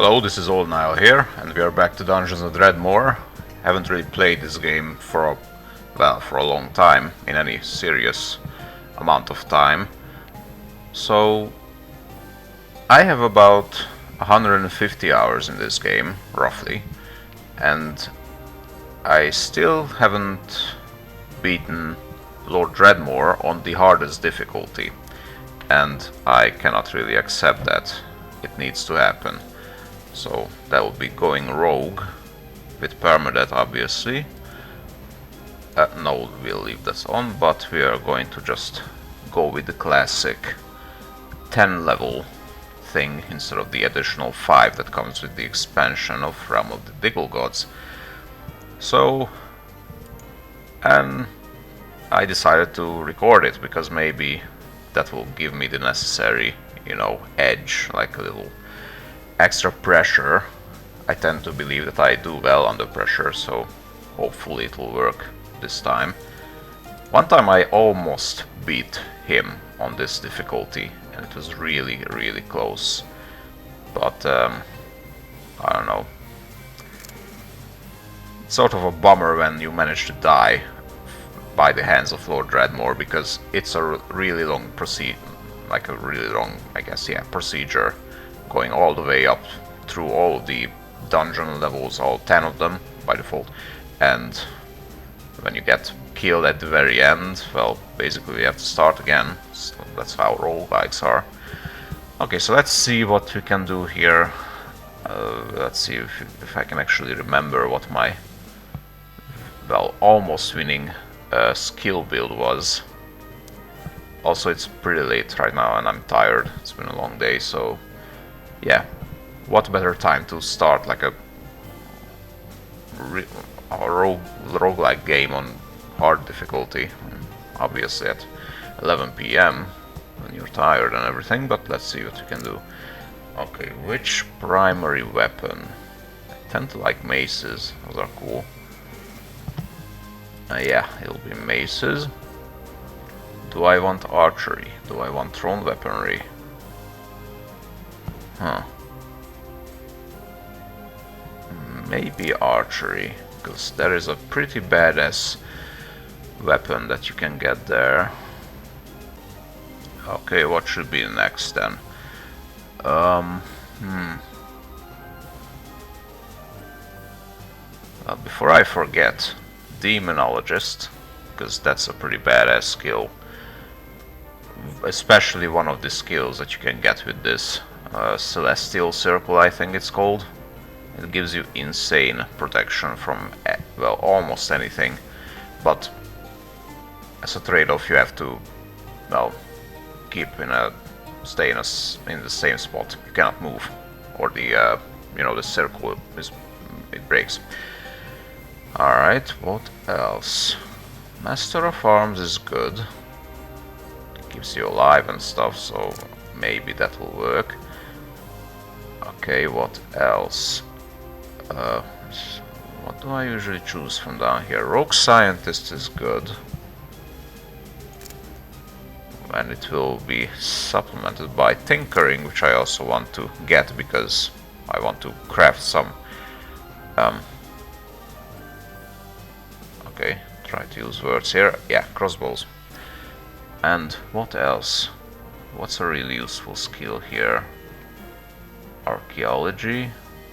Hello, this is Old Nile here, and we are back to Dungeons of Dredmor. Haven't really played this game for a long time, in any serious amount of time. So I have about 150 hours in this game, roughly, and I still haven't beaten Lord Dredmor on the hardest difficulty, and I cannot really accept that. It needs to happen. So that will be going rogue with permadeath, obviously. No, we'll leave this on, but we are going to just go with the classic 10 level thing instead of the additional 5 that comes with the expansion of Realm of the Diggle Gods. So, and I decided to record it because maybe that will give me the necessary, edge, like a little extra pressure. I tend to believe that I do well under pressure, so hopefully it will work this time. One time I almost beat him on this difficulty, and it was really, really close. But I don't know. It's sort of a bummer when you manage to die by the hands of Lord Dredmor, because it's a really long procedure, procedure, going all the way up through all of the dungeon levels, all 10 of them by default, and when you get killed at the very end, well, basically you have to start again. So that's how roguelikes are. Okay, so let's see what we can do here. Let's see if I can actually remember what my, almost winning skill build was. Also, it's pretty late right now and I'm tired. It's been a long day, so yeah, what better time to start like a roguelike game on hard difficulty, obviously at 11 PM when you're tired and everything, but let's see what we can do. Okay, which primary weapon? I tend to like maces, those are cool. Yeah, it'll be maces. Do I want archery? Do I want thrown weaponry? Huh. Maybe archery, because there is a pretty badass weapon that you can get there. Okay, what should be next then? Before I forget, Demonologist, because that's a pretty badass skill. Especially one of the skills that you can get with this Celestial Circle, I think it's called. It gives you insane protection from, almost anything, but as a trade-off you have to, stay in the same spot. You cannot move, or the the circle it breaks. All right, what else? Master of Arms is good. Keeps you alive and stuff, so maybe that will work. Okay, what else? What do I usually choose from down here? Rogue Scientist is good, and it will be supplemented by Tinkering, which I also want to get because I want to craft some. Okay, try to use words here. Yeah, crossbows. And what else? What's a really useful skill here? Archaeology,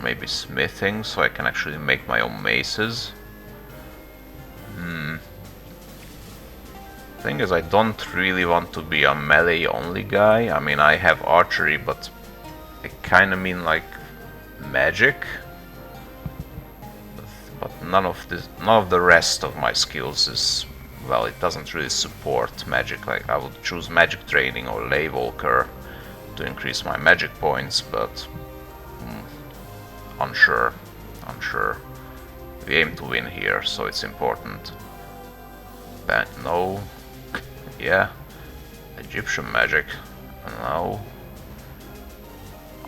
maybe smithing, so I can actually make my own maces. Thing is, I don't really want to be a melee only guy. I mean, I have archery, but I kinda mean like magic. But none of the rest of my skills is, it doesn't really support magic. Like, I would choose magic training or lay walker to increase my magic points, but unsure. We aim to win here, so it's important. No. Yeah. Egyptian magic. No.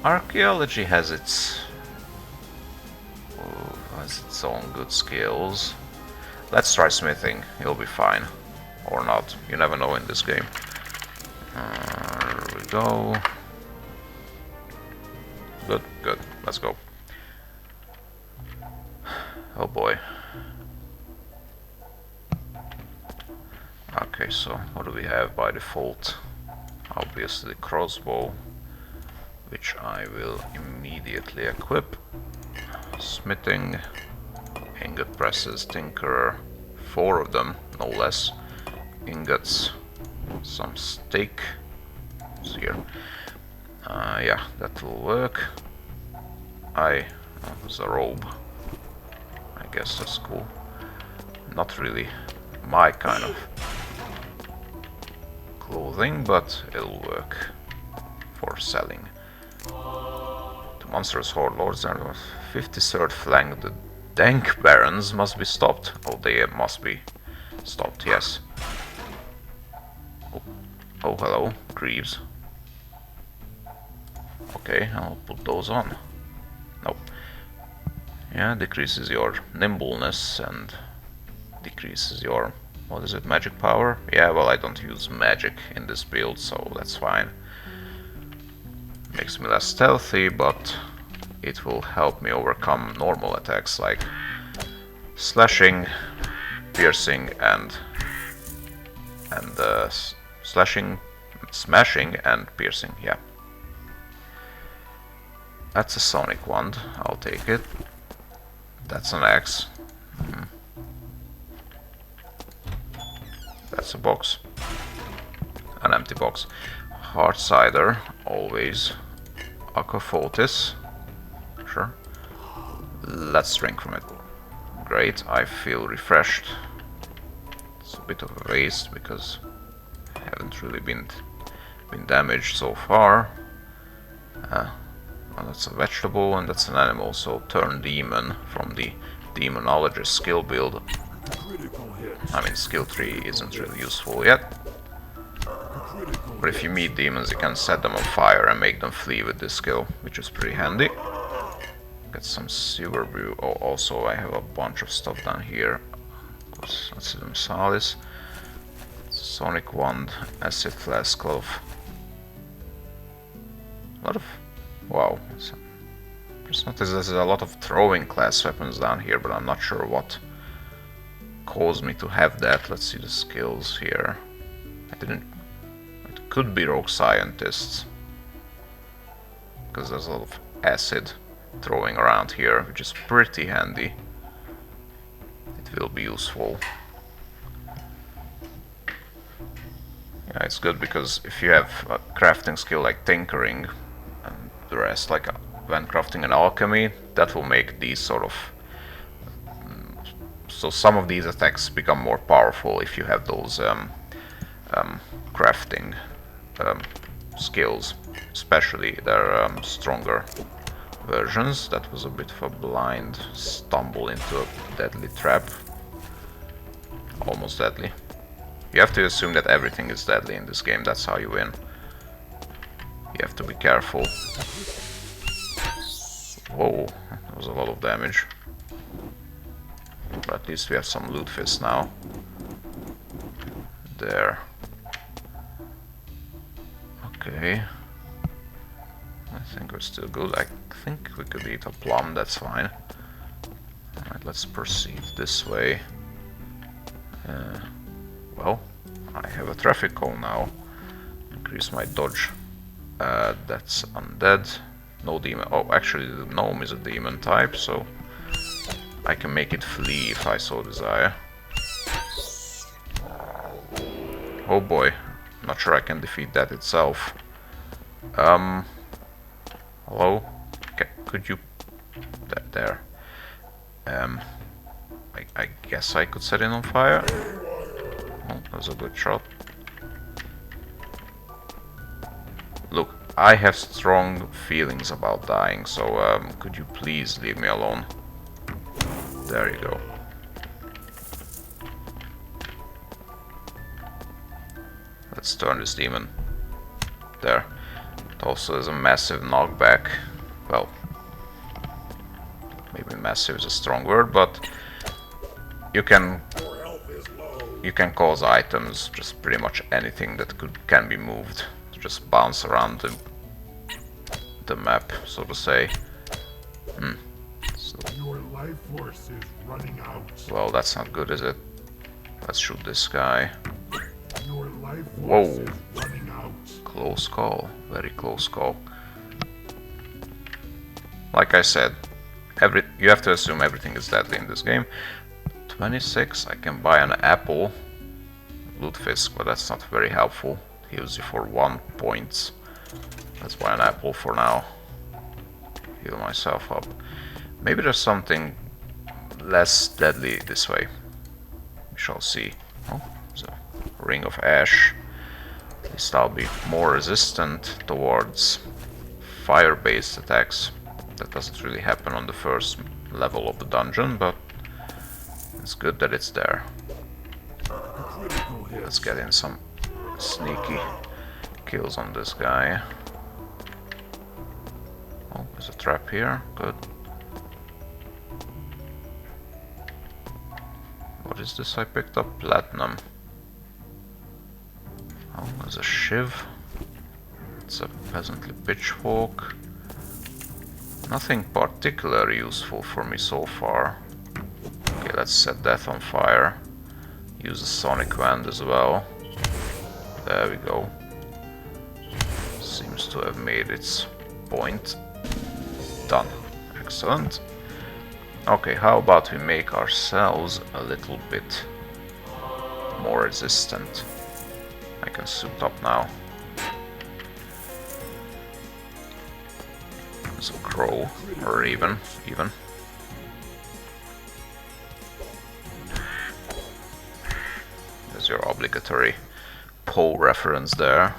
Archaeology has its own good skills. Let's try smithing, it'll be fine. Or not, you never know in this game. There we go. Good, good. Let's go. Oh boy. Okay, so what do we have by default? Obviously the crossbow, which I will immediately equip. Smithing, ingot presses, tinkerer, 4 of them, no less. Ingots, some steak. It's here. Yeah, that will work. There's a robe. I guess that's cool. Not really my kind of clothing, but it'll work for selling. The monstrous horde lords are 53rd flank. The dank barons must be stopped. Oh, they must be stopped, yes. Oh, hello, Greaves. Okay, I'll put those on. Nope. Yeah, decreases your nimbleness and decreases your, what is it, magic power? Yeah, well, I don't use magic in this build, so that's fine. Makes me less stealthy, but it will help me overcome normal attacks like slashing, piercing, and slashing, smashing, and piercing. Yeah, that's a sonic wand. I'll take it. That's an axe. That's a box. An empty box. Hard cider, always. Aquafortis. Sure. Let's drink from it. Great, I feel refreshed. It's a bit of a waste because I haven't really been damaged so far. Well, that's a vegetable and that's an animal, so turn demon from the demonologist skill build. I mean, skill tree isn't really useful yet. But if you meet demons, you can set them on fire and make them flee with this skill, which is pretty handy. Get some silver brew. Oh, also I have a bunch of stuff down here. Let's see them salis. Sonic wand, acid flask cloth. A lot of, wow. Just noticed there's a lot of throwing class weapons down here, but I'm not sure what caused me to have that. Let's see the skills here. It could be rogue scientists, because there's a lot of acid throwing around here, which is pretty handy. It will be useful. Yeah, it's good because if you have a crafting skill like tinkering and the rest, like when crafting an alchemy, that will make these sort of... so some of these attacks become more powerful if you have those crafting skills, especially their stronger versions. That was a bit of a blind stumble into a deadly trap. Almost deadly. You have to assume that everything is deadly in this game, that's how you win. You have to be careful. Whoa, that was a lot of damage. But at least we have some loot fist now. There. Okay. I think we're still good. I think we could eat a plum, that's fine. Alright, let's proceed this way. Well, I have a traffic cone now. Increase my dodge. That's undead. No demon. Oh, actually the gnome is a demon type, so I can make it flee if I so desire. Oh boy, not sure I can defeat that itself. Hello? Could you... there. I guess I could set it on fire. Oh, that was a good shot. Look, I have strong feelings about dying, so could you please leave me alone? There you go. Let's turn this demon. There. It also has a massive knockback. Well, maybe massive is a strong word, but you can cause items, just pretty much anything that can be moved, to just bounce around the map, so to say. So, Your life force is running out. well, that's not good, is it? Let's shoot this guy. Your life force Whoa. is running out. Close call. Very close call. Like I said, you have to assume everything is deadly in this game. 26, I can buy an apple. Lutefisk, but that's not very helpful. Heals you for 1 point. Let's buy an apple for now. Heal myself up. Maybe there's something less deadly this way. We shall see. Oh, so Ring of Ash. At least I'll be more resistant towards fire-based attacks. That doesn't really happen on the first level of the dungeon, but it's good that it's there. Let's get in some sneaky kills on this guy. Oh, there's a trap here. Good. What is this I picked up? Platinum. Oh, there's a shiv. It's a peasantly pitchfork. Nothing particularly useful for me so far. Okay, let's set Death on fire. Use the Sonic Wand as well. There we go. Seems to have made its point. Done. Excellent. Okay, how about we make ourselves a little bit more resistant? I can suit up now. So crow, or raven, even. There's your obligatory Poe reference there.